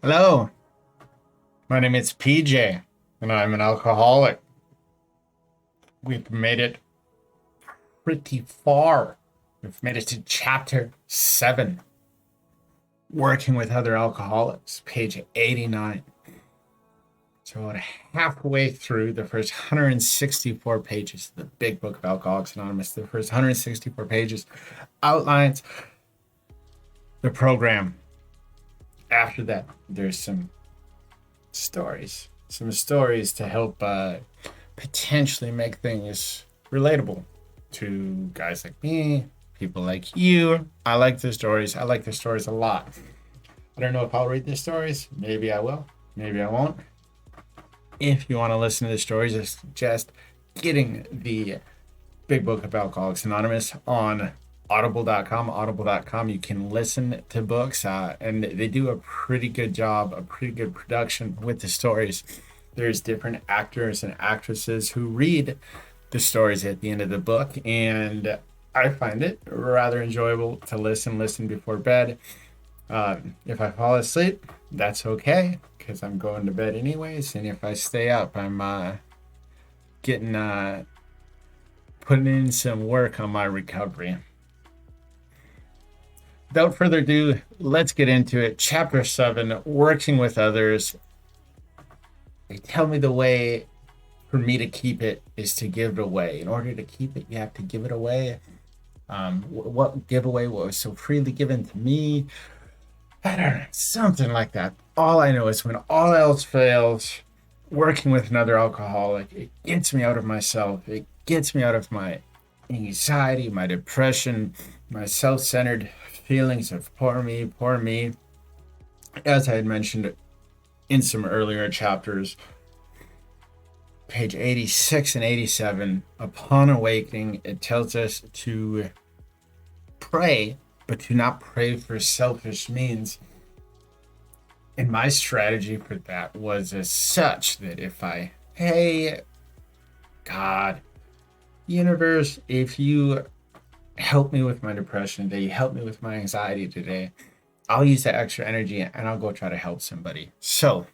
Hello, my name is PJ, and I'm an alcoholic. We've made it pretty far. We've made it to chapter 7, working with other alcoholics, page 89. So about halfway through the first 164 pages of the big book of Alcoholics Anonymous. The first 164 pages outlines the program. After that, there's some stories to help potentially make things relatable to guys like me, people like you. I like the stories. I like the stories a lot. I don't know if I'll read the stories. Maybe I will. Maybe I won't. If you want to listen to the stories, I suggest getting the Big Book of Alcoholics Anonymous on audible.com. Audible.com, you can listen to books, and they do a pretty good job, a pretty good production with the stories. There's different actors and actresses who read the stories at the end of the book, and I find it rather enjoyable to listen before bed. If I fall asleep, that's okay, because I'm going to bed anyways, and if I stay up, I'm putting in some work on my recovery. Without further ado, let's get into it. Chapter 7, working with others. They tell me the way for me to keep it is to give it away. In order to keep it, you have to give it away. What giveaway was so freely given to me? I don't know, something like that. All I know is when all else fails, working with another alcoholic, it gets me out of myself. It gets me out of my anxiety, my depression, my self-centered feelings of poor me. As I had mentioned in some earlier chapters, page 86 and 87, upon awakening, it tells us to pray, but to not pray for selfish means. And my strategy for that was as such that hey, God, universe, if you help me with my depression today, you help me with my anxiety today, I'll use that extra energy and I'll go try to help somebody. So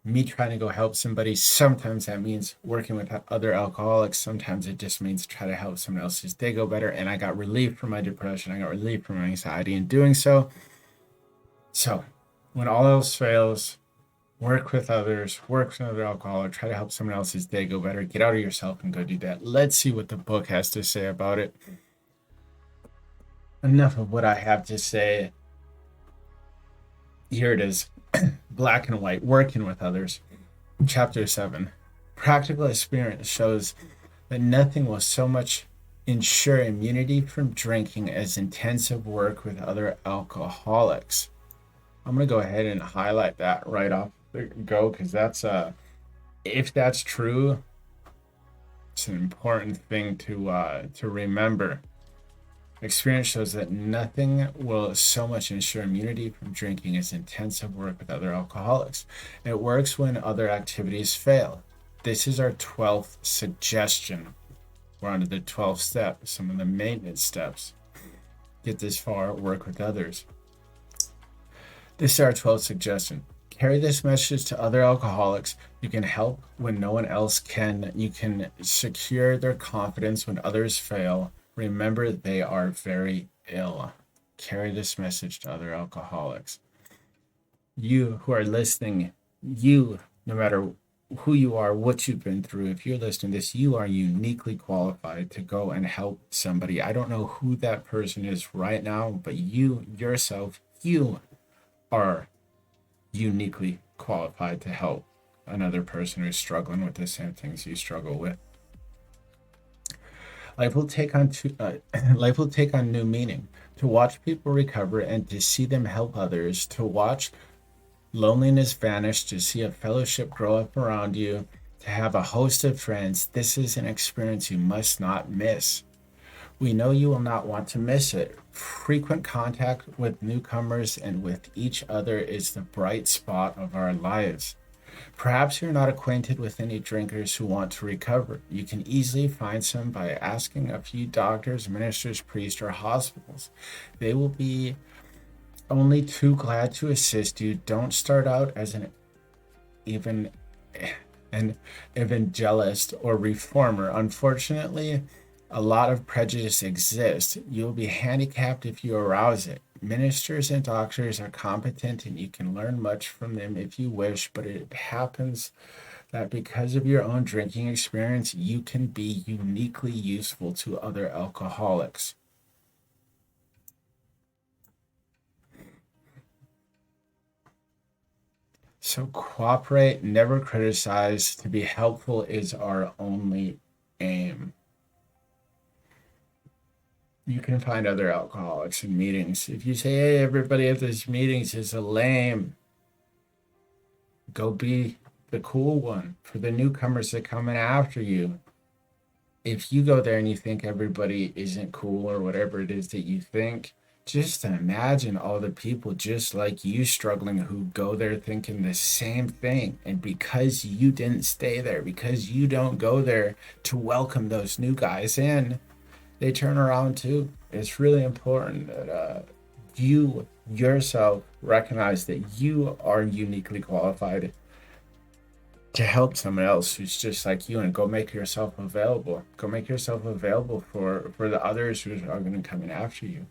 me trying to go help somebody, sometimes that means working with other alcoholics. Sometimes it just means try to help someone else as they go better. And I got relief from my depression. I got relief from my anxiety in doing so. So when all else fails, work with others, work with another alcoholic, try to help someone else as they go better. Get out of yourself and go do that. Let's see what the book has to say about it. Enough of what I have to say. Here it is. Black and white, working with others. Chapter 7. Practical experience shows that nothing will so much ensure immunity from drinking as intensive work with other alcoholics. I'm going to go ahead and highlight that right off the go, because if that's true, it's an important thing to remember. Experience shows that nothing will so much ensure immunity from drinking as intensive work with other alcoholics. It works when other activities fail. This is our 12th suggestion. We're on to the 12th step, some of the maintenance steps. Get this far, work with others. This is our 12th suggestion. Carry this message to other alcoholics. You can help when no one else can. You can secure their confidence when others fail. Remember, they are very ill. Carry this message to other alcoholics. You who are listening, no matter who you are, what you've been through, if you're listening to this, you are uniquely qualified to go and help somebody. I don't know who that person is right now, but you yourself, you are uniquely qualified to help another person who's struggling with the same things you struggle with. Life will take on new meaning. To watch people recover and to see them help others, to watch loneliness vanish, to see a fellowship grow up around you, to have a host of friends. This is an experience you must not miss. We know you will not want to miss it. Frequent contact with newcomers and with each other is the bright spot of our lives. Perhaps you're not acquainted with any drinkers who want to recover. You can easily find some by asking a few doctors, ministers, priests, or hospitals. They will be only too glad to assist you. Don't start out as even an evangelist or reformer. Unfortunately, a lot of prejudice exists. You'll be handicapped if you arouse it. Ministers and doctors are competent and you can learn much from them if you wish, but it happens that because of your own drinking experience, you can be uniquely useful to other alcoholics. So cooperate, never criticize. To be helpful is our only aim. You can find other alcoholics in meetings. If you say, hey, everybody at these meetings is a lame, go be the cool one for the newcomers that come in after you. If you go there and you think everybody isn't cool or whatever it is that you think, just imagine all the people just like you struggling who go there thinking the same thing. And because you didn't stay there, because you don't go there to welcome those new guys in, they turn around too. It's really important that you yourself recognize that you are uniquely qualified to help someone else who's just like you, and go make yourself available. Go make yourself available for the others who are going to come in after you.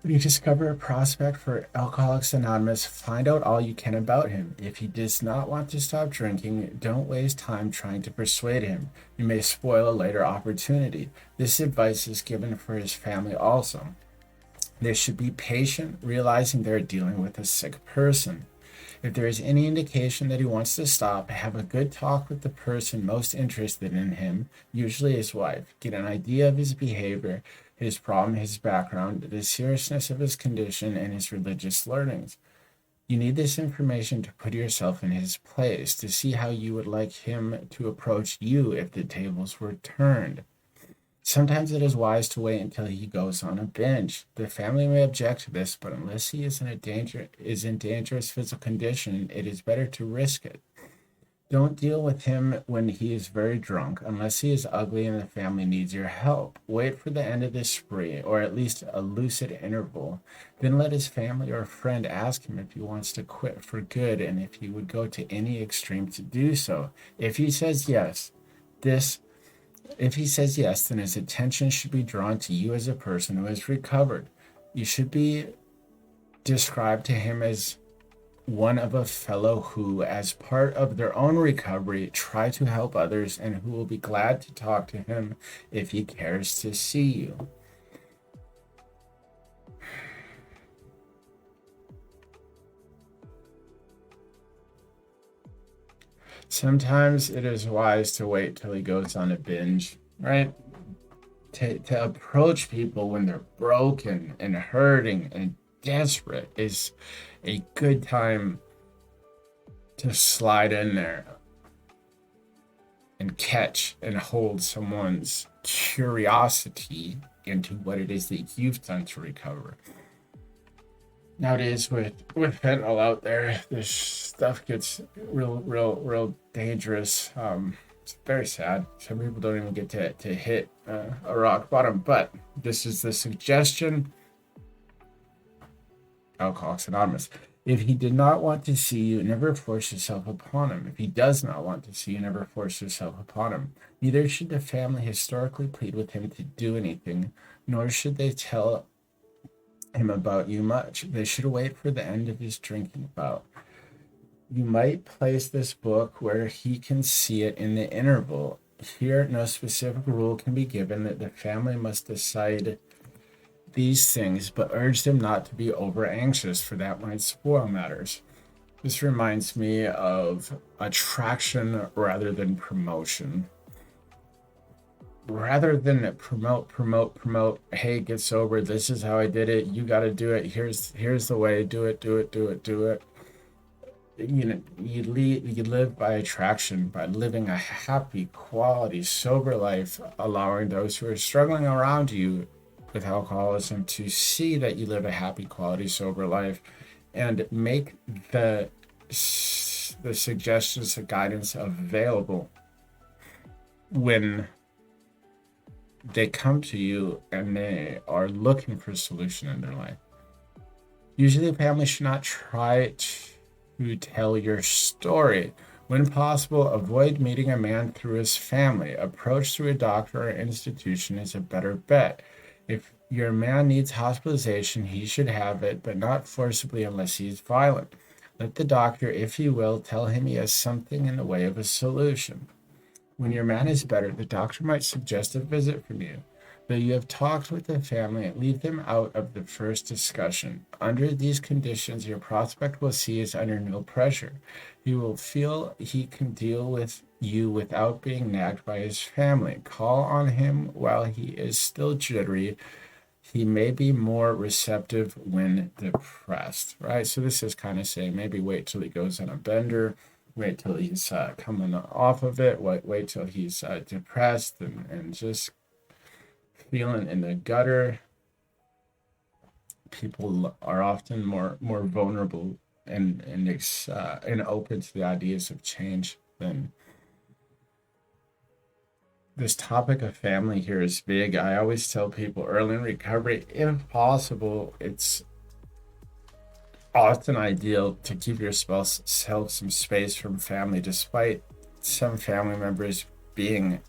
When you discover a prospect for Alcoholics Anonymous, find out all you can about him. If he does not want to stop drinking, don't waste time trying to persuade him. You may spoil a later opportunity. This advice is given for his family also. They should be patient, realizing they're dealing with a sick person. If there is any indication that he wants to stop, have a good talk with the person most interested in him, usually his wife. Get an idea of his behavior, his problem, his background, the seriousness of his condition, and his religious learnings. You need this information to put yourself in his place, to see how you would like him to approach you if the tables were turned. Sometimes it is wise to wait until he goes on a binge. The family may object to this, but unless he is in dangerous physical condition, it is better to risk it. Don't deal with him when he is very drunk, unless he is ugly and the family needs your help. Wait for the end of the spree, or at least a lucid interval. Then let his family or friend ask him if he wants to quit for good and if he would go to any extreme to do so. If he says yes, then his attention should be drawn to you as a person who has recovered. You should be described to him as one of a fellow who, as part of their own recovery, try to help others and who will be glad to talk to him if he cares to see you. Sometimes it is wise to wait till he goes on a binge, right? To approach people when they're broken and hurting and desperate is a good time to slide in there and catch and hold someone's curiosity into what it is that you've done to recover. Nowadays, with fentanyl out there, this stuff gets real dangerous. It's very sad. Some people don't even get to hit a rock bottom, but this is the suggestion. Alcoholics Anonymous. If he did not want to see you, never force yourself upon him. If he does not want to see you, never force yourself upon him. Neither should the family historically plead with him to do anything, nor should they tell him about you much. They should wait for the end of his drinking bout. You might place this book where he can see it in the interval. Here, no specific rule can be given that the family must decide these things, but urge them not to be over anxious, for that might spoil matters. This reminds me of attraction rather than promotion. Rather than promote, hey, get sober, this is how I did it, you got to do it, here's the way, do it. You live by attraction, by living a happy, quality, sober life, allowing those who are struggling around you with alcoholism to see that you live a happy, quality, sober life, and make the suggestions, the guidance available when they come to you and they are looking for a solution in their life. Usually, the family should not try to tell your story. When possible, avoid meeting a man through his family. Approach through a doctor or institution is a better bet. If your man needs hospitalization, he should have it, but not forcibly unless he is violent. Let the doctor, if he will, tell him he has something in the way of a solution. When your man is better, the doctor might suggest a visit from you. Though you have talked with the family, leave them out of the first discussion. Under these conditions, your prospect will see is under no pressure. He will feel he can deal with you without being nagged by his family. Call on him while he is still jittery. He may be more receptive when depressed, right? So this is kind of saying maybe wait till he goes on a bender, wait till he's coming off of it, wait till he's depressed and just feeling in the gutter. People are often more vulnerable and open to the ideas of change than this topic of family here is big. I always tell people early in recovery, if possible, it's often ideal to keep your spouse self some space from family, despite some family members being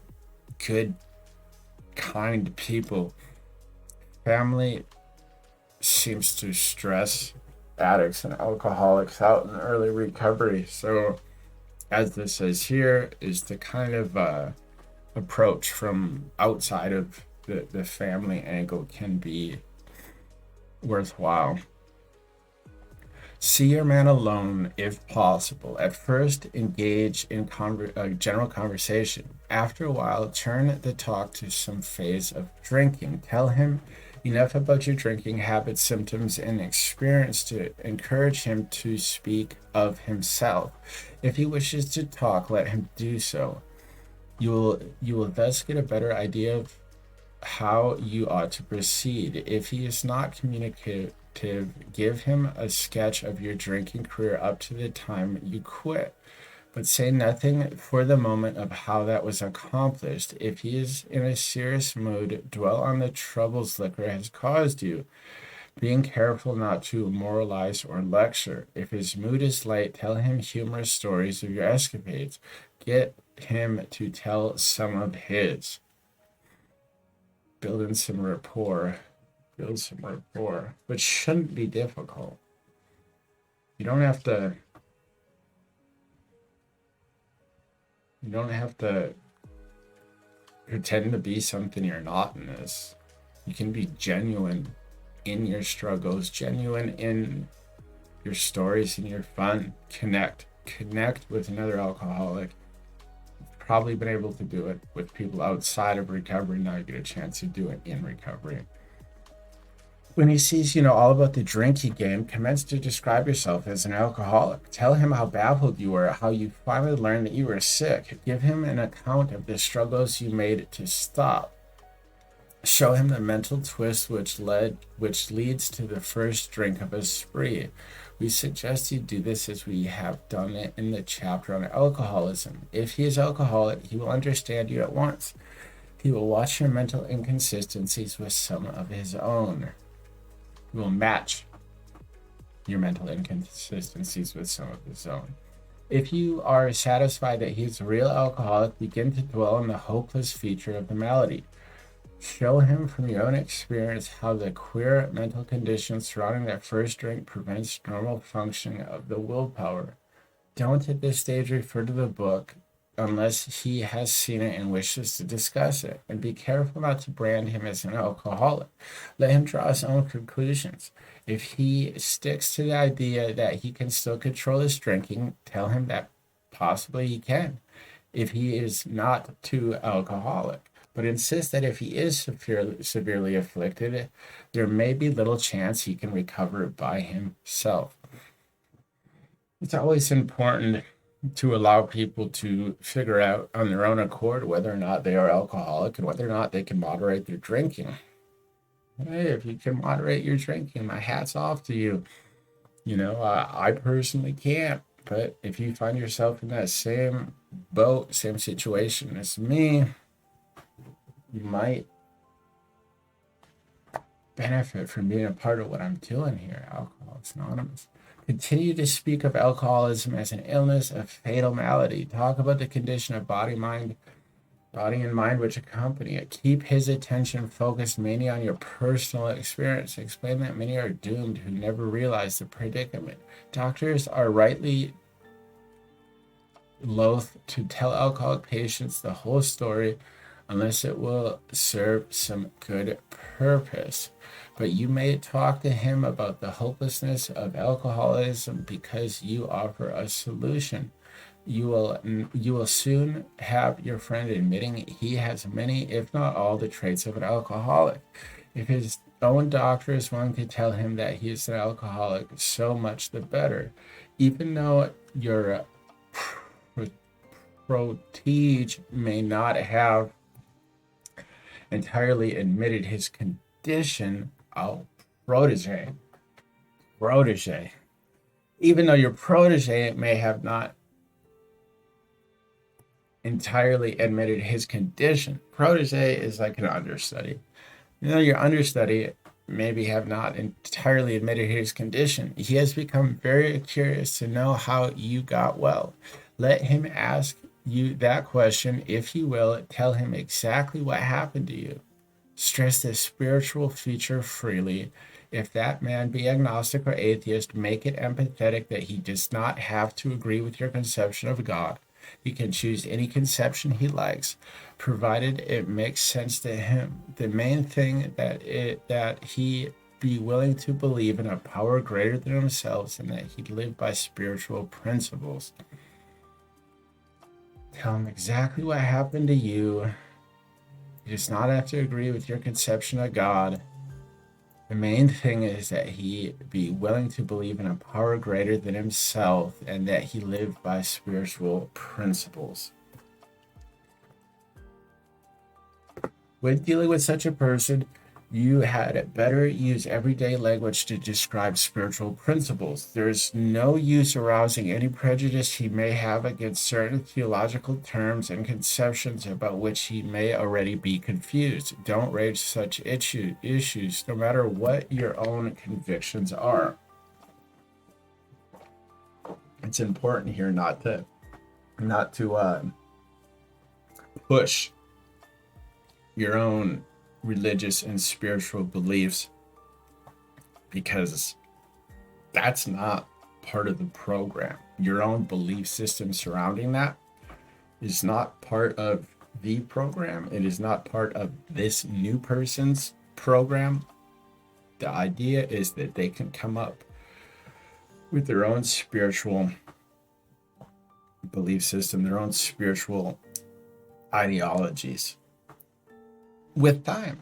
good, kind people. Family seems to stress addicts and alcoholics out in early recovery. So, as this says here, is the kind of approach from outside of the family angle can be worthwhile. See your man alone if possible. At first, engage in general conversation. After a while, turn the talk to some phase of drinking. Tell him enough about your drinking habits, symptoms, and experience to encourage him to speak of himself. If he wishes to talk, let him do so. You will thus get a better idea of how you ought to proceed. If he is not communicative, give him a sketch of your drinking career up to the time you quit, but say nothing for the moment of how that was accomplished. If he is in a serious mood, dwell on the troubles liquor has caused you, being careful not to moralize or lecture. If his mood is light, tell him humorous stories of your escapades. Get him to tell some of his. Build some rapport, which shouldn't be difficult. You don't have to pretend to be something you're not in this. You can be genuine in your struggles, genuine in your stories and your fun. Connect with another alcoholic. Probably been able to do it with people outside of recovery. Now you get a chance to do it in recovery. When he sees, all about the drinking game, commence to describe yourself as an alcoholic. Tell him how baffled you were, how you finally learned that you were sick. Give him an account of the struggles you made to stop. Show him the mental twist which leads to the first drink of a spree. We suggest you do this as we have done it in the chapter on alcoholism. If he is alcoholic, he will understand you at once. He will watch your mental inconsistencies with some of his own. He will match your mental inconsistencies with some of his own. If you are satisfied that he is a real alcoholic, begin to dwell on the hopeless feature of the malady. Show him from your own experience how the queer mental condition surrounding that first drink prevents normal functioning of the willpower. Don't at this stage refer to the book unless he has seen it and wishes to discuss it. And be careful not to brand him as an alcoholic. Let him draw his own conclusions. If he sticks to the idea that he can still control his drinking, tell him that possibly he can, if he is not too alcoholic. But insist that if he is severely afflicted, there may be little chance he can recover by himself. It's always important to allow people to figure out on their own accord whether or not they are alcoholic and whether or not they can moderate their drinking. Hey, if you can moderate your drinking, my hat's off to you. I personally can't, but if you find yourself in that same boat, same situation as me, you might benefit from being a part of what I'm doing here, Alcoholics Anonymous. Continue to speak of alcoholism as an illness, a fatal malady. Talk about the condition of body and mind which accompany it. Keep his attention focused mainly on your personal experience. Explain that many are doomed who never realize the predicament. Doctors are rightly loath to tell alcoholic patients the whole story unless it will serve some good purpose. But you may talk to him about the hopelessness of alcoholism because you offer a solution. You will soon have your friend admitting he has many, if not all, the traits of an alcoholic. If his own doctor is willing to tell him that he is an alcoholic, so much the better. Even though your protege may not have entirely admitted his condition, protege. Even though your protege may have not entirely admitted his condition. Protege is like an understudy. Your understudy maybe have not entirely admitted his condition. He has become very curious to know how you got well. Let him ask you that question if you will. Tell him exactly what happened to you. Stress the spiritual feature freely. If that man be agnostic or atheist, make it empathetic that he does not have to agree with your conception of God. He can choose any conception he likes, provided it makes sense to him. The main thing that he be willing to believe in a power greater than himself and that he live by spiritual principles. Tell him exactly what happened to you. He does not have to agree with your conception of God. The main thing is that he be willing to believe in a power greater than himself and that he live by spiritual principles. When dealing with such a person, you had better use everyday language to describe spiritual principles. There is no use arousing any prejudice he may have against certain theological terms and conceptions about which he may already be confused. Don't raise such issues, no matter what your own convictions are. It's important here not to push your own religious and spiritual beliefs, because that's not part of the program. Your own belief system surrounding that is not part of the program. It is not part of this new person's program. The idea is that they can come up with their own spiritual belief system, their own spiritual ideologies. With time.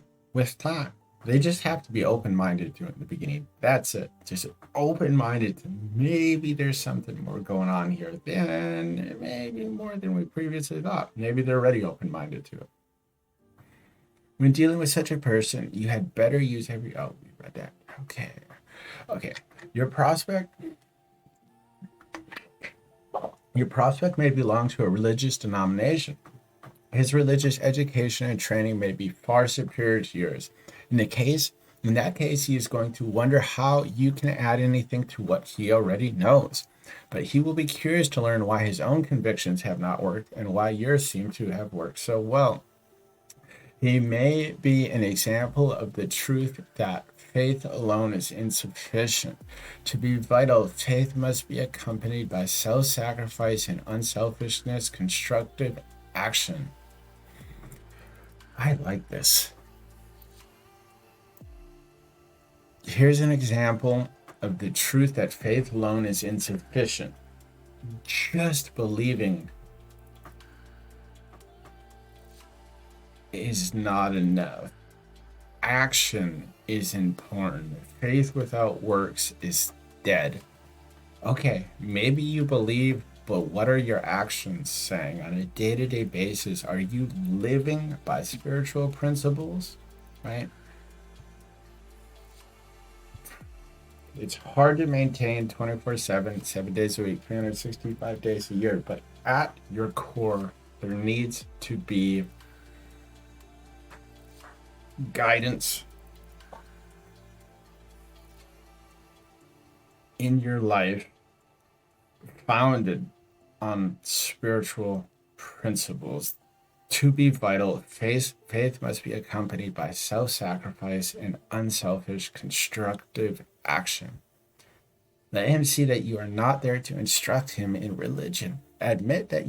They just have to be open-minded to it in the beginning. That's it. Just open-minded to maybe there's something more going on here than maybe more than we previously thought. Maybe they're already open-minded to it. When dealing with such a person, you had better use we read that. Okay. Your prospect may belong to a religious denomination. His religious education and training may be far superior to yours. In that case, he is going to wonder how you can add anything to what he already knows. But he will be curious to learn why his own convictions have not worked and why yours seem to have worked so well. He may be an example of the truth that faith alone is insufficient. To be vital, faith must be accompanied by self-sacrifice and unselfishness, constructive action. I like this. Here's an example of the truth that faith alone is insufficient. Just believing is not enough. Action is important. Faith without works is dead. Okay, maybe you believe, but what are your actions saying on a day-to-day basis? Are you living by spiritual principles, right? It's hard to maintain 24/7, 7 days a week, 365 days a year, but at your core, there needs to be guidance in your life founded on spiritual principles. To be vital, faith must be accompanied by self sacrifice and unselfish, constructive action. Let him see that you are not there to instruct him in religion. Admit that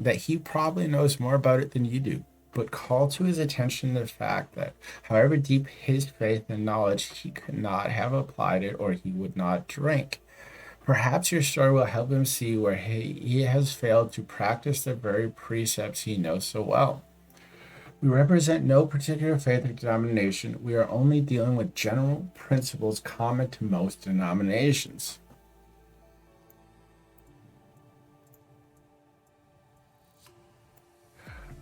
that he probably knows more about it than you do, but call to his attention the fact that, however deep his faith and knowledge, he could not have applied it or he would not drink. Perhaps your story will help him see where he has failed to practice the very precepts he knows so well. We represent no particular faith or denomination. We are only dealing with general principles common to most denominations.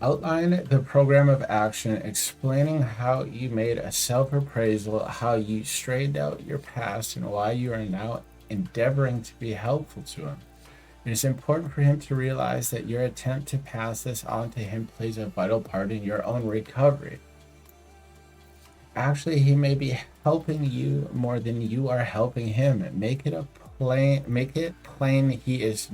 Outline the program of action, explaining how you made a self-appraisal, how you straightened out your past, and why you are now endeavoring to be helpful to him. It is important for him to realize that your attempt to pass this on to him plays a vital part in your own recovery. Actually, he may be helping you more than you are helping him. Make it plain he is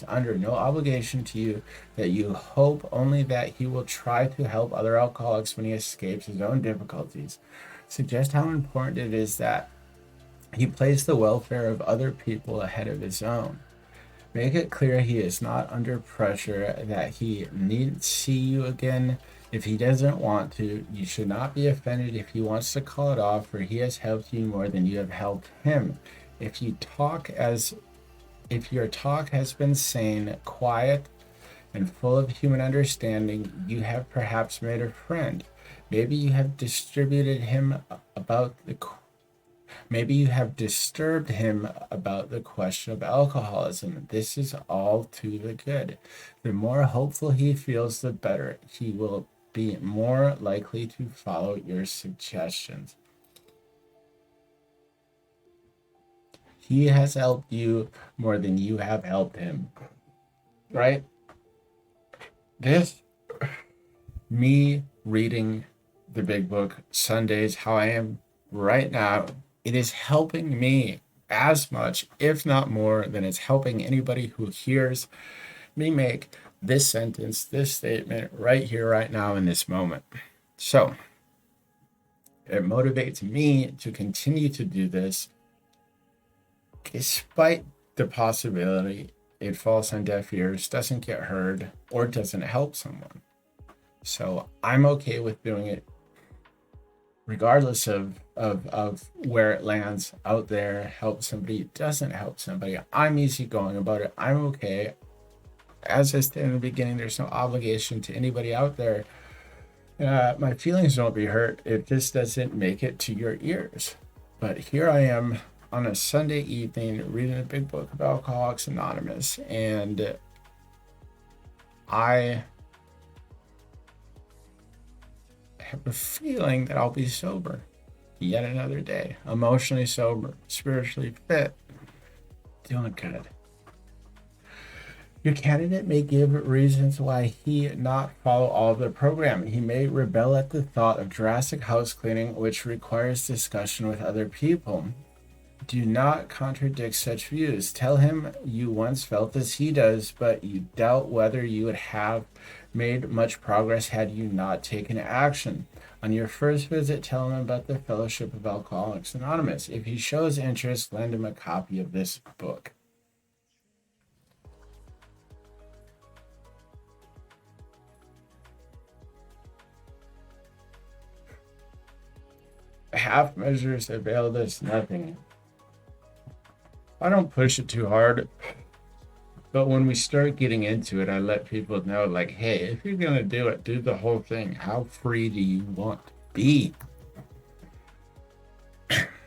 under no obligation to you, that you hope only that he will try to help other alcoholics when he escapes his own difficulties. Suggest how important it is that he places the welfare of other people ahead of his own. Make it clear he is not under pressure, that he needn't see you again if he doesn't want to. You should not be offended if he wants to call it off, for he has helped you more than you have helped him. If your talk has been sane, quiet, and full of human understanding, you have perhaps made a friend. Maybe you have disturbed him about the question of alcoholism. This is all to the good. The more hopeful he feels, the better. He will be more likely to follow your suggestions. He has helped you more than you have helped him. Right? Me reading the big book Sundays, how I am right now, it is helping me as much, if not more, than it's helping anybody who hears me make this sentence, this statement right here, right now, in this moment. So it motivates me to continue to do this, despite the possibility it falls on deaf ears, doesn't get heard, or doesn't help someone. So I'm okay with doing it regardless of where it lands out there, help somebody, doesn't help somebody. I'm easygoing about it. I'm okay. As I said in the beginning, there's no obligation to anybody out there. My feelings don't be hurt if this doesn't make it to your ears. But here I am on a Sunday evening reading a big book of Alcoholics Anonymous, and I have a feeling that I'll be sober yet another day, emotionally sober, spiritually fit, doing good. Your candidate may give reasons why he not follow all of the program. He may rebel at the thought of drastic house cleaning, which requires discussion with other people. Do not contradict such views. Tell him you once felt as he does, but you doubt whether you would have made much progress had you not taken action. On your first visit, tell him about the Fellowship of Alcoholics Anonymous. If he shows interest, lend him a copy of this book. Half measures availed us nothing. I don't push it too hard, but when we start getting into it, I let people know, like, hey, if you're going to do it, do the whole thing. How free do you want to be?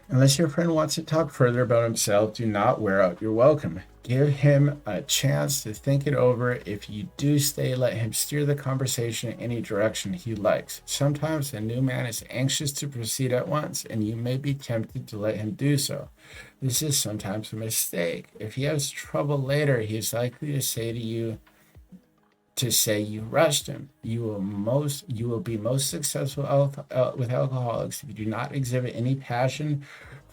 Unless your friend wants to talk further about himself, do not wear out your welcome. Give him a chance to think it over. If you do stay, let him steer the conversation in any direction he likes. Sometimes the new man is anxious to proceed at once, and you may be tempted to let him do so. This is sometimes a mistake. If he has trouble later, he is likely to say you rushed him. You will be most successful with alcoholics if you do not exhibit any passion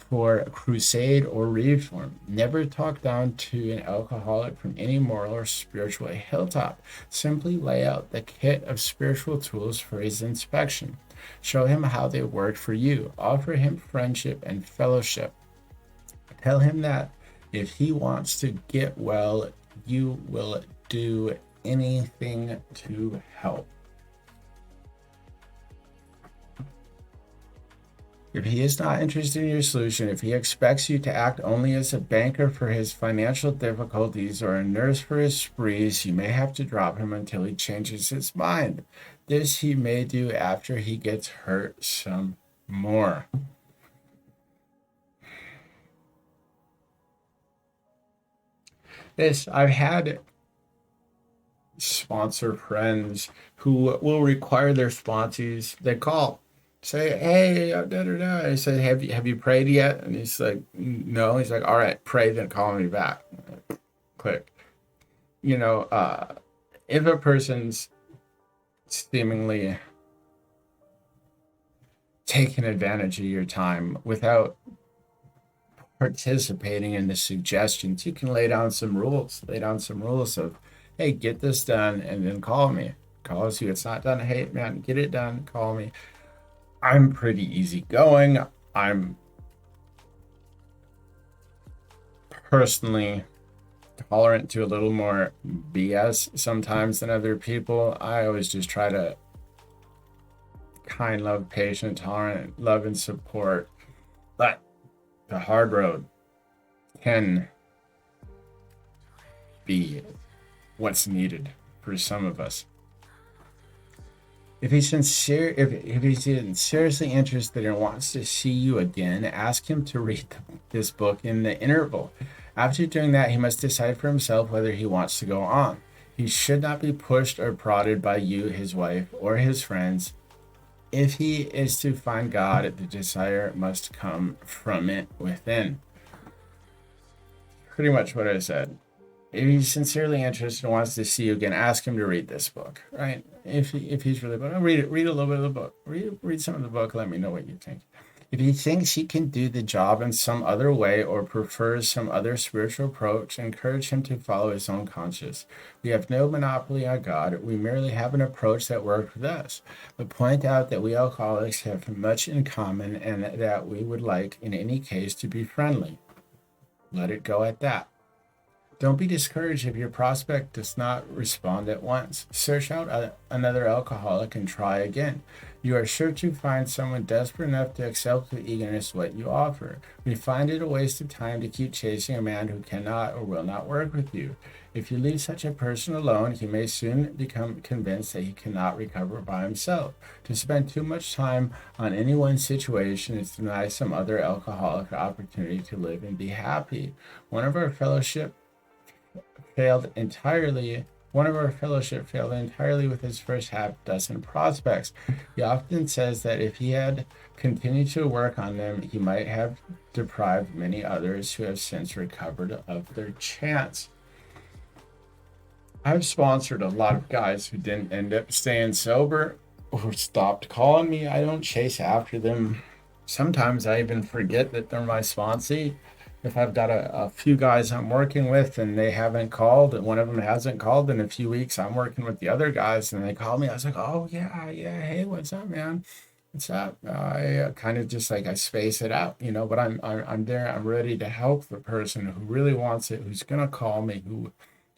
for crusade or reform. Never talk down to an alcoholic from any moral or spiritual hilltop. Simply lay out the kit of spiritual tools for his inspection. Show him how they work for you. Offer him friendship and fellowship. Tell him that if he wants to get well, you will do anything to help. If he is not interested in your solution, if he expects you to act only as a banker for his financial difficulties or a nurse for his sprees, you may have to drop him until he changes his mind. This he may do after he gets hurt some more. I've had sponsor friends who will require their sponsees, they call, say, hey, da da da. I said, have you prayed yet? And he's like, no. He's like, all right, pray, then call me back. Click. If a person's seemingly taking advantage of your time without participating in the suggestions, you can lay down some rules of, hey, get this done and then call me. Call us. It's not done. Hey, man, get it done. Call me. I'm pretty easygoing. I'm personally tolerant to a little more BS sometimes than other people. I always just try to kind, love, patient, tolerant, love, and support. But the hard road can be what's needed for some of us. If he's sincere, if he's seriously interested and wants to see you again, ask him to read this book in the interval. After doing that, he must decide for himself whether he wants to go on. He should not be pushed or prodded by you, his wife, or his friends. If he is to find God, the desire must come from it within. Pretty much what I said. If he's sincerely interested and wants to see you again, ask him to read this book, right? If he's really, but read a little bit of the book. Read some of the book. Let me know what you think. If he thinks he can do the job in some other way or prefers some other spiritual approach, encourage him to follow his own conscience. We have no monopoly on God. We merely have an approach that works with us. But point out that we alcoholics have much in common and that we would like, in any case, to be friendly. Let it go at that. Don't be discouraged if your prospect does not respond at once. Search out another alcoholic and try again. You are sure to find someone desperate enough to accept with eagerness what you offer. We find it a waste of time to keep chasing a man who cannot or will not work with you. If you leave such a person alone, he may soon become convinced that he cannot recover by himself. To spend too much time on any one situation is to deny some other alcoholic opportunity to live and be happy. One of our fellowship failed entirely with his first half dozen prospects. He often says that if he had continued to work on them, he might have deprived many others who have since recovered of their chance. I've sponsored a lot of guys who didn't end up staying sober or stopped calling me. I don't chase after them. Sometimes I even forget that they're my sponsee. If I've got a few guys I'm working with and they haven't called, and one of them hasn't called in a few weeks, I'm working with the other guys and they call me. I was like, oh yeah, hey, what's up, man? What's up? I kind of just like I space it out, But I'm there. I'm ready to help the person who really wants it, who's gonna call me,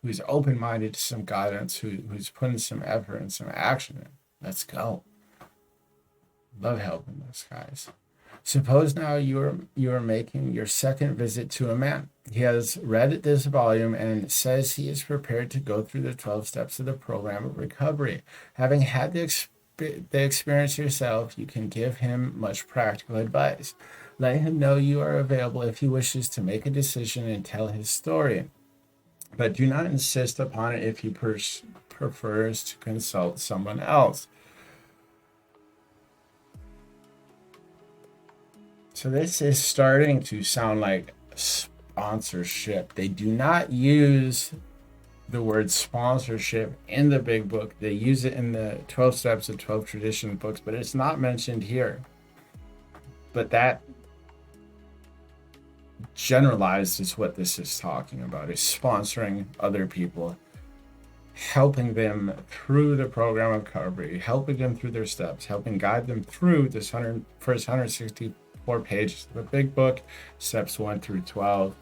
who's open-minded to some guidance, who's putting some effort and some action in. Let's go. Love helping those guys. Suppose now you are making your second visit to a man. He has read this volume and says he is prepared to go through the 12 steps of the program of recovery. Having had the experience yourself, you can give him much practical advice. Let him know you are available if he wishes to make a decision and tell his story. But do not insist upon it if he prefers to consult someone else. So this is starting to sound like sponsorship. They do not use the word sponsorship in the big book. They use it in the 12 steps of 12 tradition books, but it's not mentioned here. But that generalized is what this is talking about, is sponsoring other people, helping them through the program of recovery, helping them through their steps, helping guide them through this first 164 pages of the big book, steps 1 through 12.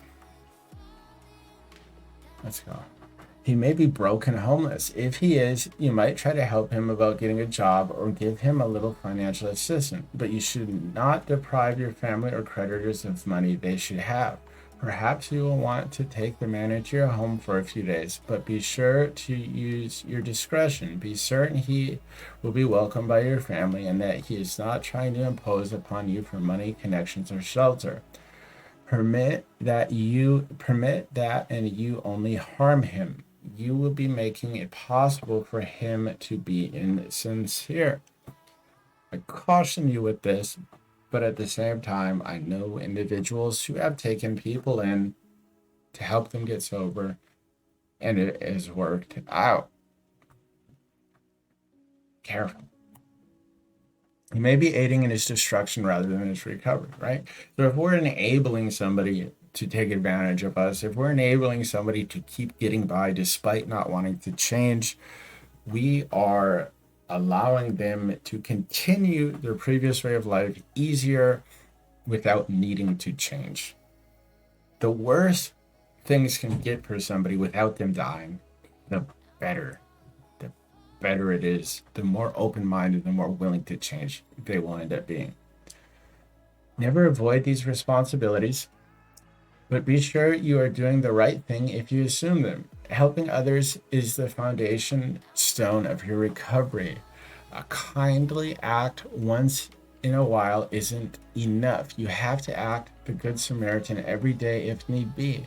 Let's go. He may be broke and homeless. If he is, you might try to help him about getting a job or give him a little financial assistance, but you should not deprive your family or creditors of money they should have. Perhaps you will want to take the man into your home for a few days, but be sure to use your discretion. Be certain he will be welcomed by your family and that he is not trying to impose upon you for money, connections, or shelter. Permit that and you only harm him. You will be making it possible for him to be insincere. I caution you with this, but at the same time, I know individuals who have taken people in to help them get sober, and it has worked out. Careful. He may be aiding in his destruction rather than his recovery, right? So if we're enabling somebody to take advantage of us, if we're enabling somebody to keep getting by despite not wanting to change, we are allowing them to continue their previous way of life easier without needing to change. The worse things can get for somebody without them dying, the better. The better it is, the more open-minded, the more willing to change they will end up being. Never avoid these responsibilities, but be sure you are doing the right thing if you assume them. Helping others is the foundation stone of your recovery. A kindly act once in a while isn't enough. You have to act the Good Samaritan every day if need be.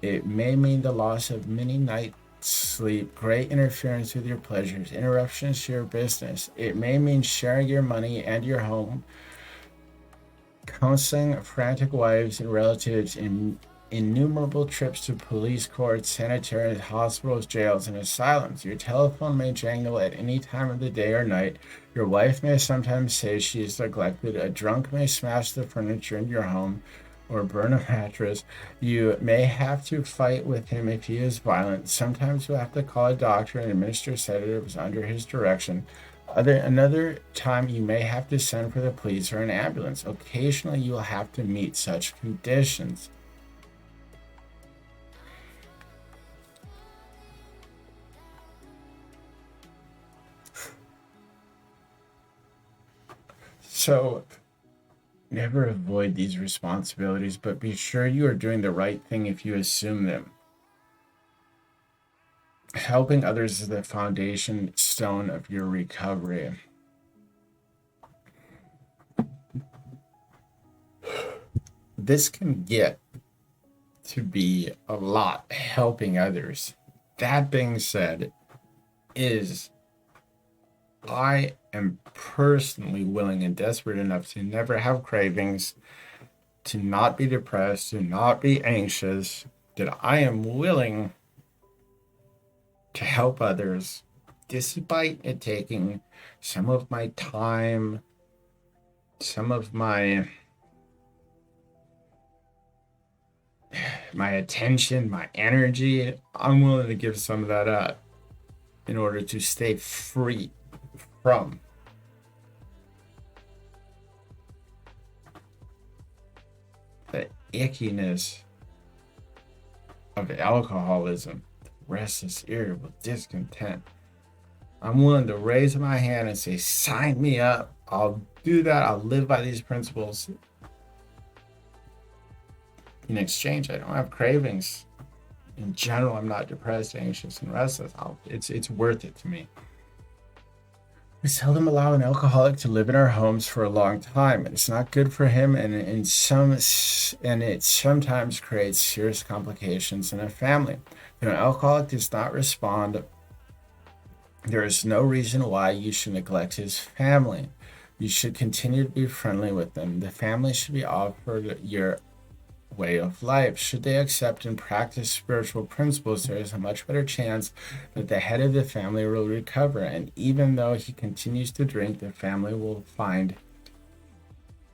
It may mean the loss of many nights' sleep, great interference with your pleasures, interruptions to your business. It may mean sharing your money and your home, counseling frantic wives and relatives, in innumerable trips to police courts, sanitariums, hospitals, jails, and asylums. Your telephone may jangle at any time of the day or night. Your wife may sometimes say she is neglected. A drunk may smash the furniture in your home or burn a mattress. You may have to fight with him if he is violent. Sometimes you'll have to call a doctor and administer sedatives under his direction. Another time you may have to send for the police or an ambulance. Occasionally you will have to meet such conditions. So never avoid these responsibilities, but be sure you are doing the right thing if you assume them. Helping others is the foundation stone of your recovery. This can get to be a lot, helping others. That being said, I am personally willing and desperate enough to never have cravings, to not be depressed, to not be anxious, that I am willing to help others despite it taking some of my time, some of my attention, my energy. I'm willing to give some of that up in order to stay free from the ickiness of alcoholism, restless, irritable, discontent. I'm willing to raise my hand and say, sign me up. I'll do that. I'll live by these principles. In exchange, I don't have cravings. In general, I'm not depressed, anxious, and restless. It's worth it to me. We seldom allow an alcoholic to live in our homes for a long time. It's not good for him, and it sometimes creates serious complications in a family. If an alcoholic does not respond, there is no reason why you should neglect his family. You should continue to be friendly with them. The family should be offered your way of life. Should they accept and practice spiritual principles, there is a much better chance that the head of the family will recover. And even though he continues to drink, the family will find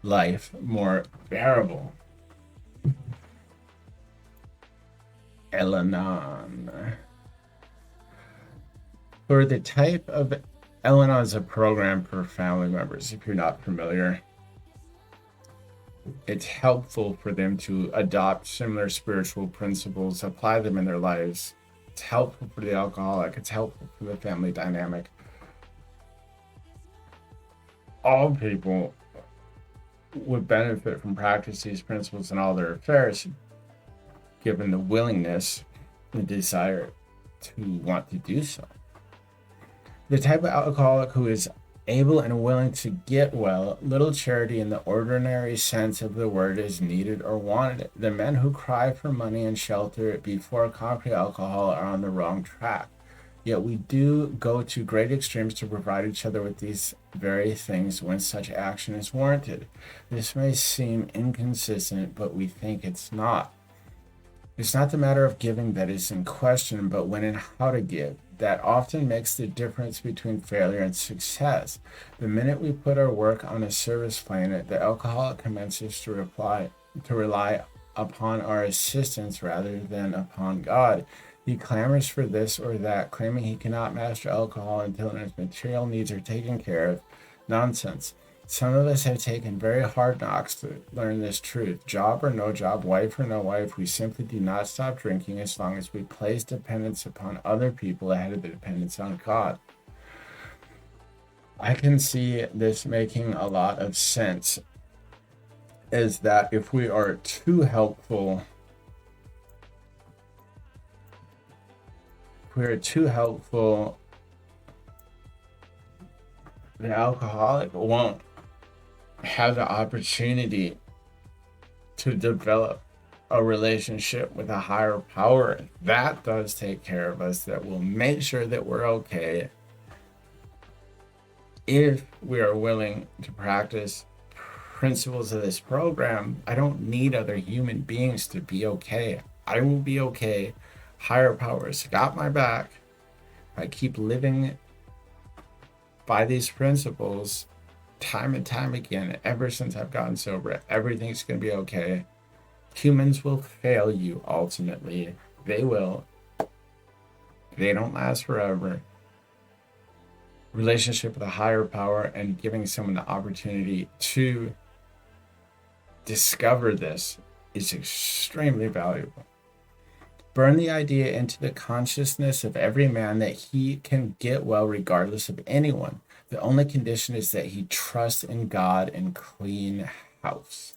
life more bearable. Al-Anon. For the type of Al-Anon is a program for family members. If you're not familiar, it's helpful for them to adopt similar spiritual principles, apply them in their lives. It's helpful for the alcoholic. It's helpful for the family dynamic. All people would benefit from practicing these principles in all their affairs, given the willingness and desire to want to do so. The type of alcoholic who is able and willing to get well, little charity in the ordinary sense of the word is needed or wanted. The men who cry for money and shelter before conquering alcohol are on the wrong track. Yet we do go to great extremes to provide each other with these very things when such action is warranted. This may seem inconsistent, but we think it's not. It's not the matter of giving that is in question, but when and how to give. That often makes the difference between failure and success. The minute we put our work on a service plane, the alcoholic commences to rely upon our assistance rather than upon God. He clamors for this or that, claiming he cannot master alcohol until his material needs are taken care of. Nonsense. Some of us have taken very hard knocks to learn this truth. Job or no job, wife or no wife, we simply do not stop drinking as long as we place dependence upon other people ahead of the dependence on God. I can see this making a lot of sense, is that if we are too helpful, the alcoholic won't have the opportunity to develop a relationship with a higher power that does take care of us, that will make sure that we're okay if we are willing to practice principles of this program. I don't need other human beings to be okay. I will be okay. Higher powers got my back. I keep living by these principles time and time again. Ever since I've gotten sober, everything's going to be okay. Humans will fail you ultimately. They will. They don't last forever. Relationship with a higher power and giving someone the opportunity to discover this is extremely valuable. Burn the idea into the consciousness of every man that he can get well regardless of anyone. The only condition is that he trusts in God and clean house.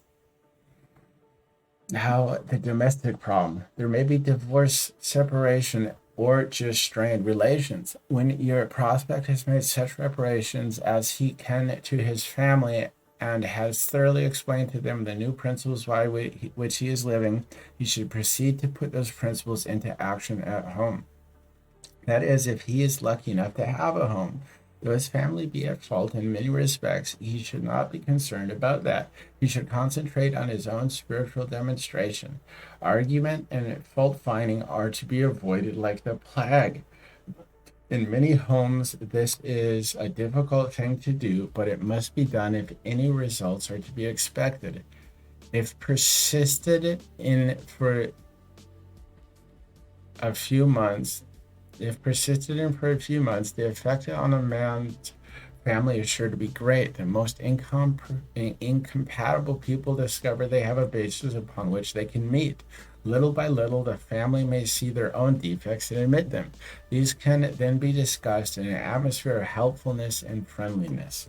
Now, the domestic problem. There may be divorce, separation, or just strained relations. When your prospect has made such reparations as he can to his family and has thoroughly explained to them the new principles by which he is living, he should proceed to put those principles into action at home. That is, if he is lucky enough to have a home. Though his family be at fault in many respects, he should not be concerned about that. He should concentrate on his own spiritual demonstration. Argument and fault finding are to be avoided like the plague. In many homes, this is a difficult thing to do, but it must be done if any results are to be expected. If persisted in for a few months, the effect on a man's family is sure to be great. The most incompatible people discover they have a basis upon which they can meet. Little by little, the family may see their own defects and admit them. These can then be discussed in an atmosphere of helpfulness and friendliness.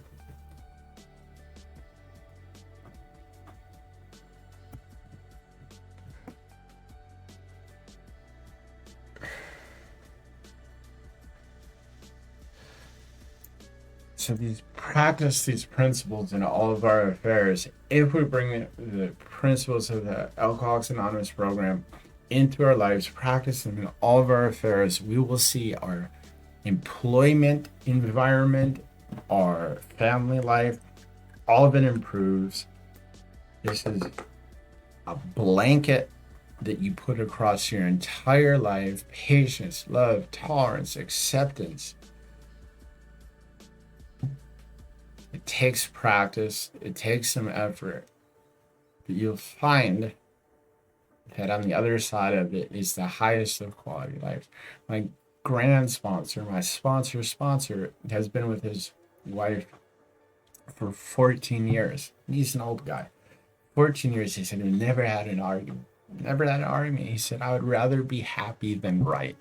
So practice these principles in all of our affairs. If we bring the principles of the Alcoholics Anonymous program into our lives, practice them in all of our affairs, we will see our employment environment, our family life, all of it improves. This is a blanket that you put across your entire life: patience, love, tolerance, acceptance. It takes practice. It takes some effort. But you'll find that on the other side of it is the highest of quality life. My grand sponsor, my sponsor, has been with his wife for 14 years. He's an old guy. 14 years, he said, he never had an argument. Never had an argument. He said, I would rather be happy than right.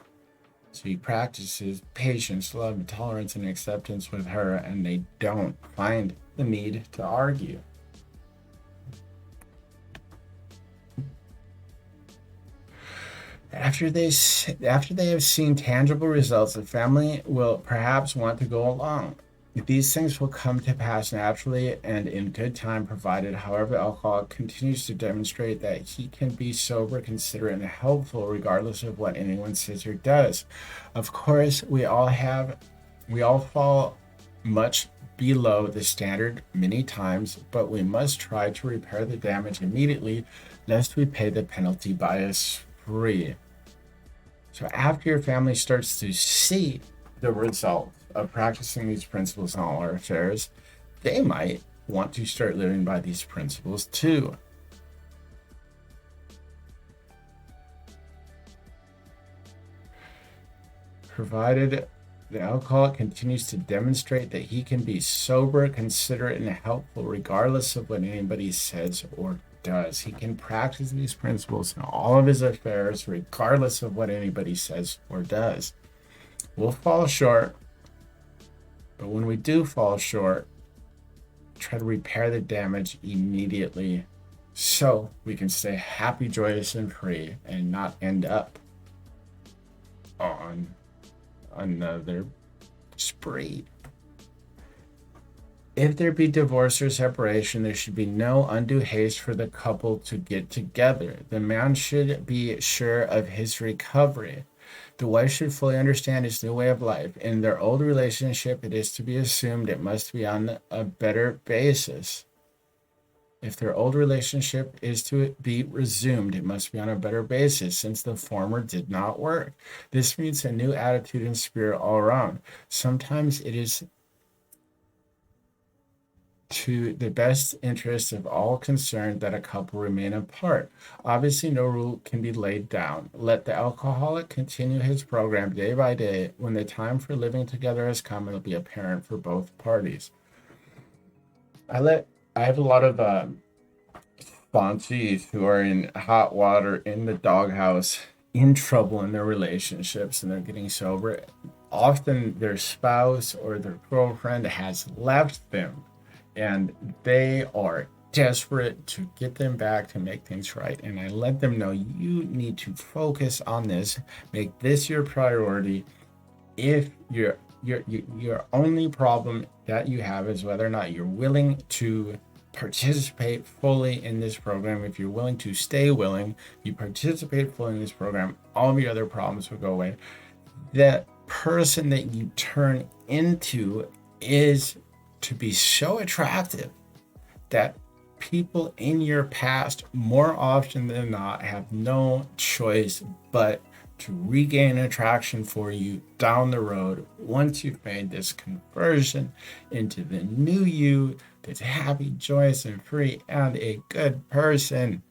So he practices patience, love, tolerance, and acceptance with her, and they don't find the need to argue. After they have seen tangible results, the family will perhaps want to go along. These things will come to pass naturally and in good time, provided, however, the alcoholic continues to demonstrate that he can be sober, considerate, and helpful regardless of what anyone says or does. Of course, we all fall much below the standard many times, but we must try to repair the damage immediately, lest we pay the penalty by a spree. So after your family starts to see the result of practicing these principles in all our affairs, they might want to start living by these principles too. Provided the alcoholic continues to demonstrate that he can be sober, considerate, and helpful regardless of what anybody says or does. He can practice these principles in all of his affairs regardless of what anybody says or does. We'll fall short, but when we do fall short, try to repair the damage immediately so we can stay happy, joyous, and free and not end up on another spree. If there be divorce or separation, there should be no undue haste for the couple to get together. The man should be sure of his recovery. The wife should fully understand his new way of life. In their old relationship, it is to be assumed it must be on a better basis. If their old relationship is to be resumed, it must be on a better basis, since the former did not work. This means a new attitude and spirit all around. Sometimes it is to the best interest of all concerned that a couple remain apart. Obviously, no rule can be laid down. Let the alcoholic continue his program day by day. When the time for living together has come, it'll be apparent for both parties. I have a lot of sponsees who are in hot water, in the doghouse, in trouble in their relationships, and they're getting sober. Often their spouse or their girlfriend has left them, and they are desperate to get them back to make things right. And I let them know, you need to focus on this, make this your priority. If your only problem that you have is whether or not you're willing to participate fully in this program. If you're willing to stay willing, you participate fully in this program, all of your other problems will go away. That person that you turn into is to be so attractive that people in your past, more often than not, have no choice but to regain attraction for you down the road once you've made this conversion into the new you that's happy, joyous, and free, and a good person.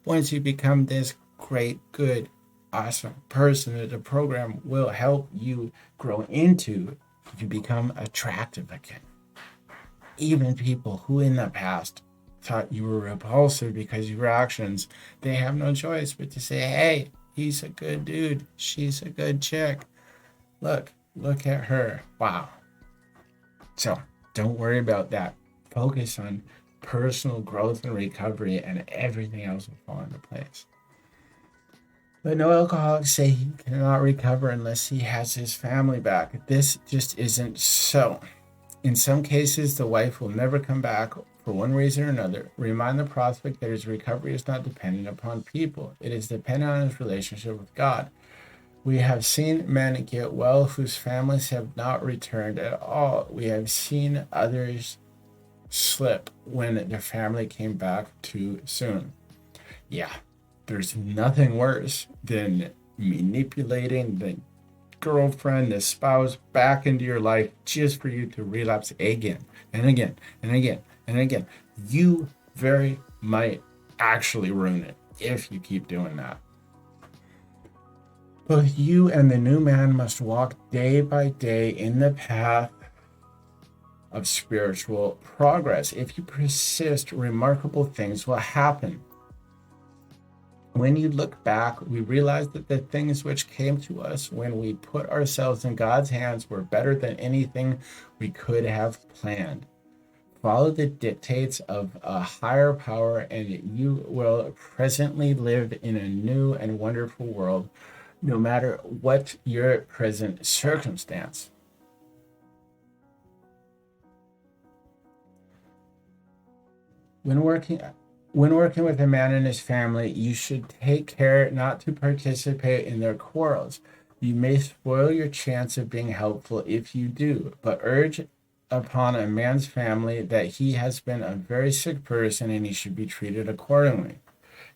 Once you become this great, good, awesome person that the program will help you grow into, you become attractive again. Even people who in the past thought you were repulsive because of your actions, they have no choice but to say, hey, he's a good dude, she's a good chick. Look at her. Wow. So don't worry about that. Focus on personal growth and recovery, and everything else will fall into place. But no alcoholics say he cannot recover unless he has his family back. This just isn't so. In some cases, the wife will never come back for one reason or another. Remind the prospect that his recovery is not dependent upon people. It is dependent on his relationship with God. We have seen men get well whose families have not returned at all. We have seen others slip when their family came back too soon. Yeah, there's nothing worse than manipulating the girlfriend, the spouse back into your life just for you to relapse again and again and again and again. You very might actually ruin it. if you keep doing that. Both you and the new man must walk day by day in the path of spiritual progress. If you persist, remarkable things will happen. When you look back, we realize that the things which came to us when we put ourselves in God's hands were better than anything we could have planned. Follow the dictates of a higher power, and you will presently live in a new and wonderful world, no matter what your present circumstance. When working with a man and his family, you should take care not to participate in their quarrels. You may spoil your chance of being helpful if you do, but urge upon a man's family that he has been a very sick person and he should be treated accordingly.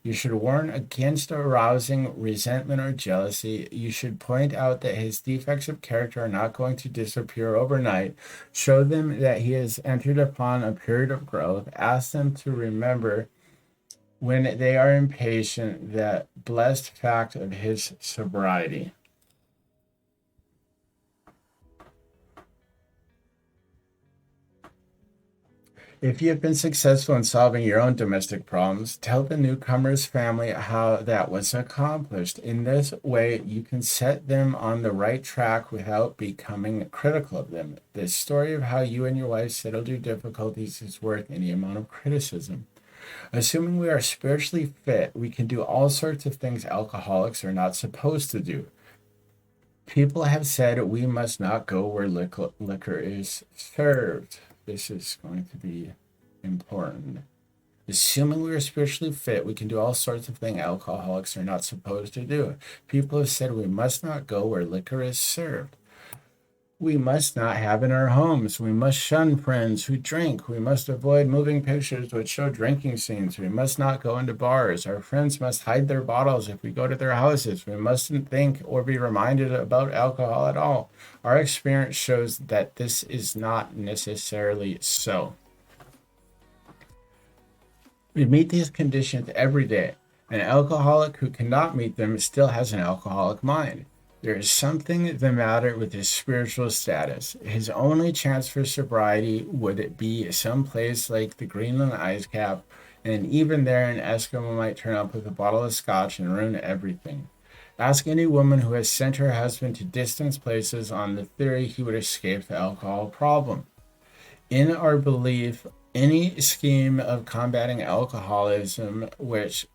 You should warn against arousing resentment or jealousy. You should point out that his defects of character are not going to disappear overnight. Show them that he has entered upon a period of growth. Ask them to remember, when they are impatient, that blessed fact of his sobriety. If you have been successful in solving your own domestic problems, tell the newcomer's family how that was accomplished. In this way, you can set them on the right track without becoming critical of them. The story of how you and your wife settled your difficulties is worth any amount of criticism. Assuming we are spiritually fit, we can do all sorts of things alcoholics are not supposed to do. People have said we must not go where liquor is served. This is going to be important. Assuming we are spiritually fit, we can do all sorts of things alcoholics are not supposed to do. People have said we must not go where liquor is served. We must not have in our homes. We must shun friends who drink. We must avoid moving pictures which show drinking scenes. We must not go into bars. Our friends must hide their bottles if we go to their houses. We mustn't think or be reminded about alcohol at all. Our experience shows that this is not necessarily so. We meet these conditions every day. An alcoholic who cannot meet them still has an alcoholic mind. There is something the matter with his spiritual status. His only chance for sobriety would be some place like the Greenland ice cap, and even there an Eskimo might turn up with a bottle of scotch and ruin everything. Ask any woman who has sent her husband to distant places on the theory he would escape the alcohol problem. In our belief, any scheme of combating alcoholism which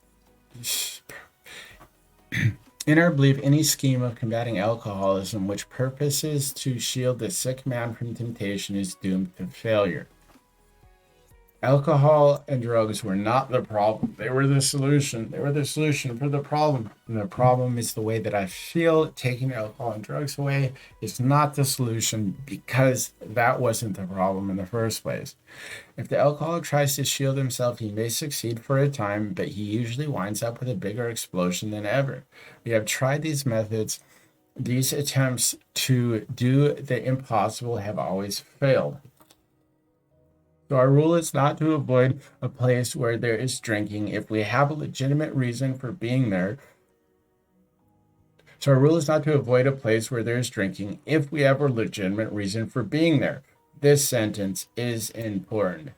purposes to shield the sick man from temptation is doomed to failure. Alcohol and drugs were not the problem. They were the solution. They were the solution for the problem. And the problem is the way that I feel. Taking alcohol and drugs away is not the solution, because that wasn't the problem in the first place. If the alcoholic tries to shield himself, he may succeed for a time, but he usually winds up with a bigger explosion than ever. We have tried these methods. These attempts to do the impossible have always failed. So our rule is not to avoid a place where there is drinking if we have a legitimate reason for being there. So our rule is not to avoid a place where there is drinking if we have a legitimate reason for being there. This sentence is important.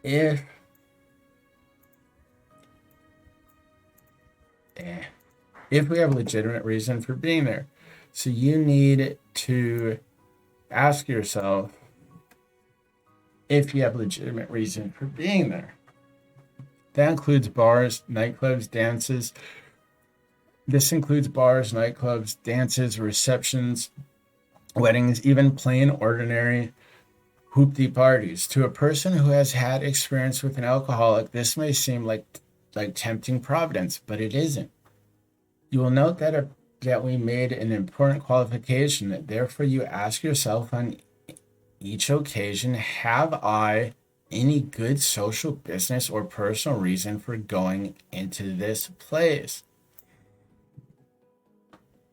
If we have a legitimate reason for being there. So you need to ask yourself if you have a legitimate reason for being there. That includes bars, nightclubs, dances. This includes bars, nightclubs, dances, receptions, weddings, even plain, ordinary hoopty parties. To a person who has had experience with an alcoholic, this may seem like tempting providence, but it isn't. You will note that we made an important qualification. Therefore, you ask yourself on each occasion, have I any good social, business, or personal reason for going into this place?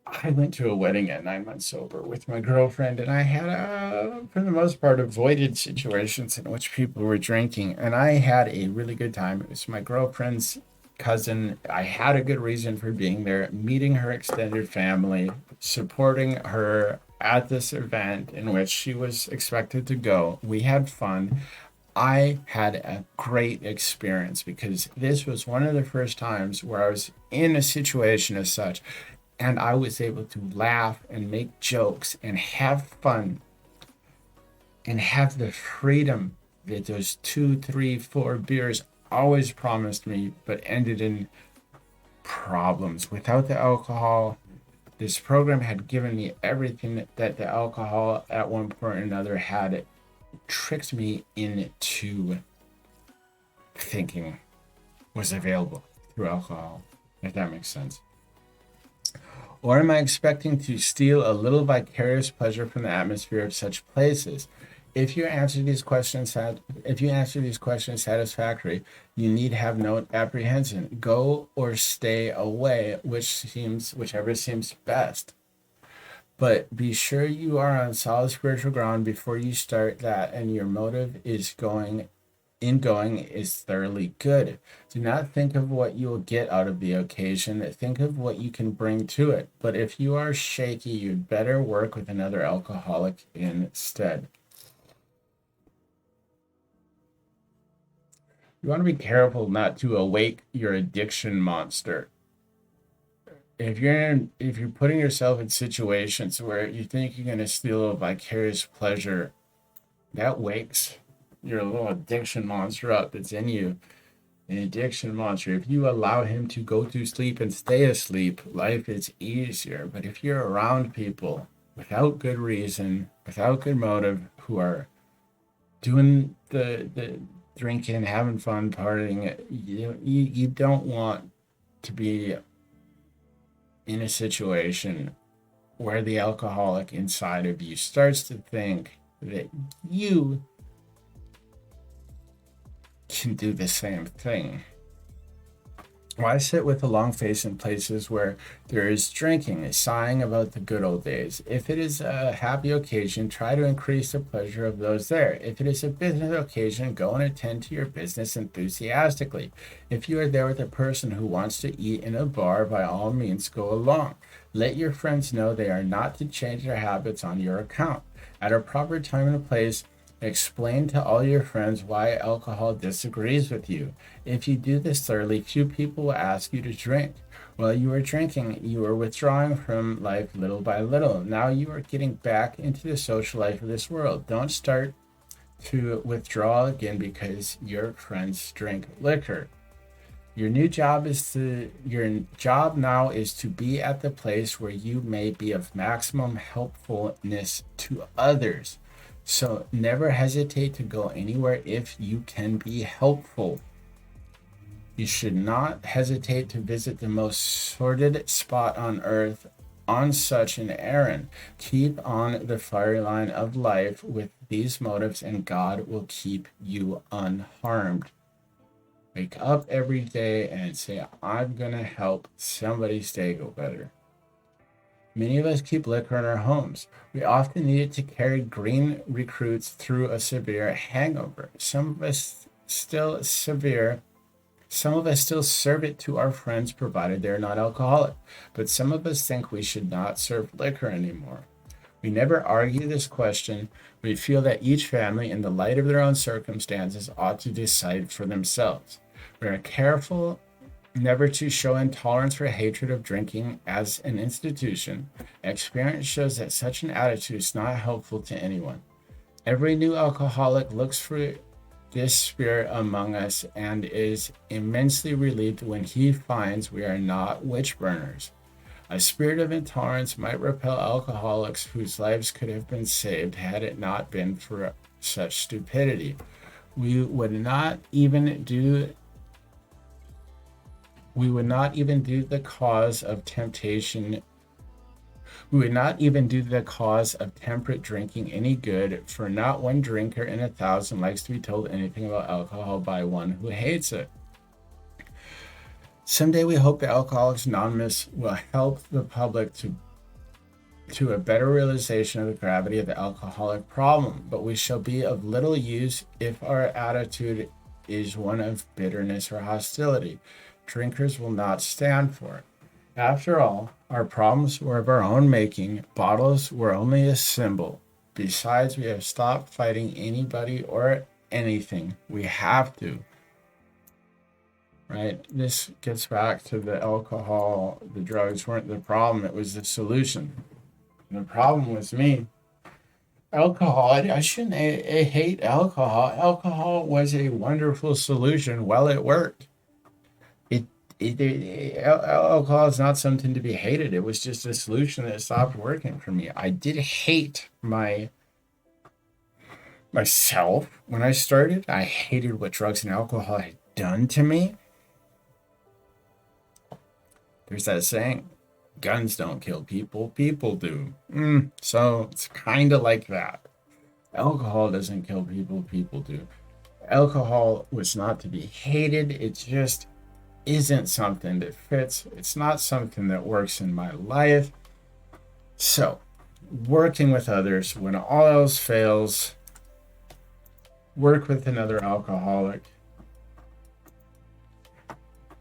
I went to a wedding at 9 months sober with my girlfriend, and I had, for the most part, avoided situations in which people were drinking, and I had a really good time. It was my girlfriend's cousin. I had a good reason for being there, meeting her extended family, supporting her at this event in which she was expected to go. We had fun. I had a great experience because this was one of the first times where I was in a situation as such, and I was able to laugh and make jokes and have fun and have the freedom that those 2, 3, 4 beers always promised me, but ended in problems. Without the alcohol, this program had given me everything that the alcohol at one point or another had tricked me into thinking was available through alcohol, if that makes sense. Or am I expecting to steal a little vicarious pleasure from the atmosphere of such places? If you answer these questions satisfactorily, you need have no apprehension. Go or stay away, whichever seems best. But be sure you are on solid spiritual ground before you start that, and your motive is going is thoroughly good. Do not think of what you will get out of the occasion. Think of what you can bring to it. But if you are shaky, you'd better work with another alcoholic instead. You want to be careful not to awake your addiction monster. If you're putting yourself in situations where you think you're going to steal a vicarious pleasure, that wakes your little addiction monster up that's in you. An addiction monster. If you allow him to go to sleep and stay asleep, life is easier. But if you're around people without good reason, without good motive, who are doing the drinking, having fun, partying, you don't want to be in a situation where the alcoholic inside of you starts to think that you can do the same thing. Why sit with a long face in places where there is drinking, sighing about the good old days? If it is a happy occasion, try to increase the pleasure of those there. If it is a business occasion, go and attend to your business enthusiastically. If you are there with a person who wants to eat in a bar, by all means go along. Let your friends know they are not to change their habits on your account. At a proper time and place, explain to all your friends why alcohol disagrees with you. If you do this thoroughly, few people will ask you to drink. While you are drinking, you are withdrawing from life little by little. Now you are getting back into the social life of this world. Don't start to withdraw again because your friends drink liquor. Your job now is to be at the place where you may be of maximum helpfulness to others. So never hesitate to go anywhere if you can be helpful. You should not hesitate to visit the most sordid spot on earth on such an errand. Keep on the fiery line of life with these motives, and God will keep you unharmed. Wake up every day and say, I'm going to help somebody's day go better. Many of us keep liquor in our homes. We often need it to carry green recruits through a severe hangover. Some of us still serve it to our friends provided they're not alcoholic, but some of us think we should not serve liquor anymore. We never argue this question. We feel that each family, in the light of their own circumstances, ought to decide for themselves. We are careful never to show intolerance or hatred of drinking as an institution. Experience shows that such an attitude is not helpful to anyone. Every new alcoholic looks for this spirit among us and is immensely relieved when he finds we are not witch burners. A spirit of intolerance might repel alcoholics whose lives could have been saved had it not been for such stupidity. We would not even do the cause of temptation. We would not even do the cause of temperate drinking any good, for not one drinker in 1,000 likes to be told anything about alcohol by one who hates it. Someday we hope that Alcoholics Anonymous will help the public to a better realization of the gravity of the alcoholic problem, but we shall be of little use if our attitude is one of bitterness or hostility. drinkers will not stand for it. After all, our problems were of our own making. Bottles were only a symbol. Besides, we have stopped fighting anybody or anything. We have to. Right? This gets back to the alcohol. The drugs weren't the problem, it was the solution. And the problem was me. Alcohol, I shouldn't hate alcohol. Alcohol was a wonderful solution. Well, it worked. Alcohol is not something to be hated. It was just a solution that stopped working for me. I did hate myself when I started. I hated what drugs and alcohol had done to me. There's that saying, guns don't kill people, people do. So it's kind of like that. Alcohol doesn't kill people, people do. Alcohol was not to be hated. It just isn't something that fits. It's not something that works in my life. So, working with others, when all else fails, work with another alcoholic.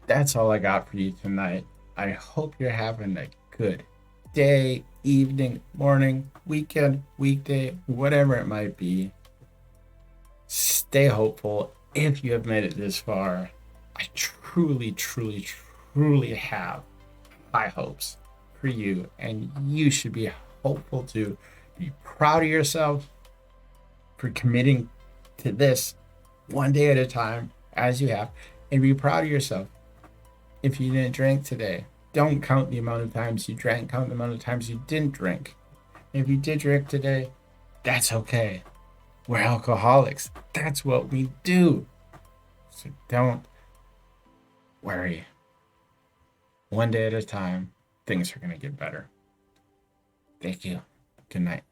That's all I got for you tonight. I hope you're having a good day, evening, morning, weekend, weekday, whatever it might be. Stay hopeful. If you have made it this far, I truly, truly, truly have high hopes for you, and you should be hopeful too. Be proud of yourself for committing to this one day at a time, as you have, and be proud of yourself if you didn't drink today. Don't count the amount of times you drank, count the amount of times you didn't drink. If you did drink today, that's okay. We're alcoholics. That's what we do. So don't worry. One day at a time, things are going to get better. Thank you. Good night.